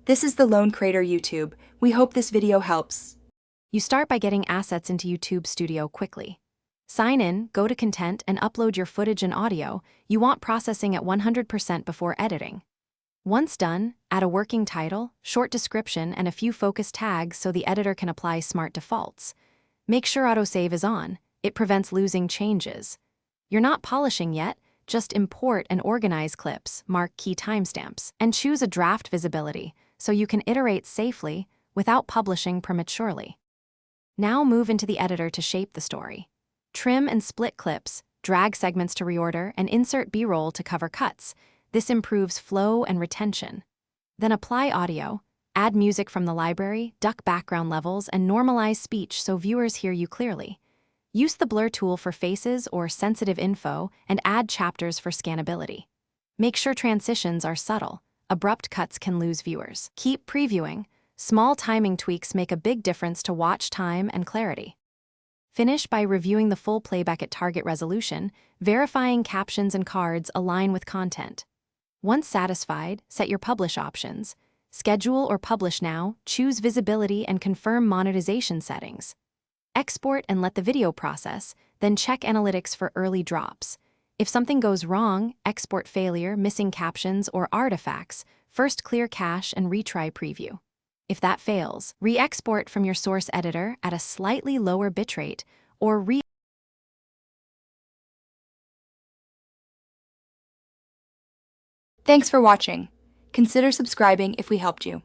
This is the Lone Creator YouTube. We hope this video helps. You start by getting assets into YouTube Studio quickly. Sign in, go to Content, and upload your footage and audio. You want processing at 100% before editing. Once done, add a working title, short description, and a few focus tags so the editor can apply smart defaults. Make sure autosave is on. It prevents losing changes. You're not polishing yet, just import and organize clips, mark key timestamps, and choose a draft visibility so you can iterate safely without publishing prematurely. Now move into the editor to shape the story. Trim and split clips, drag segments to reorder, and insert B-roll to cover cuts. This improves flow and retention. Then apply audio, add music from the library, duck background levels, and normalize speech so viewers hear you clearly. Use the blur tool for faces or sensitive info and add chapters for scannability. Make sure transitions are subtle. Abrupt cuts can lose viewers. Keep previewing. Small timing tweaks make a big difference to watch time and clarity. Finish by reviewing the full playback at target resolution, verifying captions and cards align with content. Once satisfied, set your publish options. Schedule or publish now, choose visibility and confirm monetization settings. Export and let the video process, then check analytics for early drops. If something goes wrong, export failure, missing captions, or artifacts, first clear cache and retry preview. If that fails, re-export from your source editor at a slightly lower bitrate or Thanks for watching. Consider subscribing if we helped you.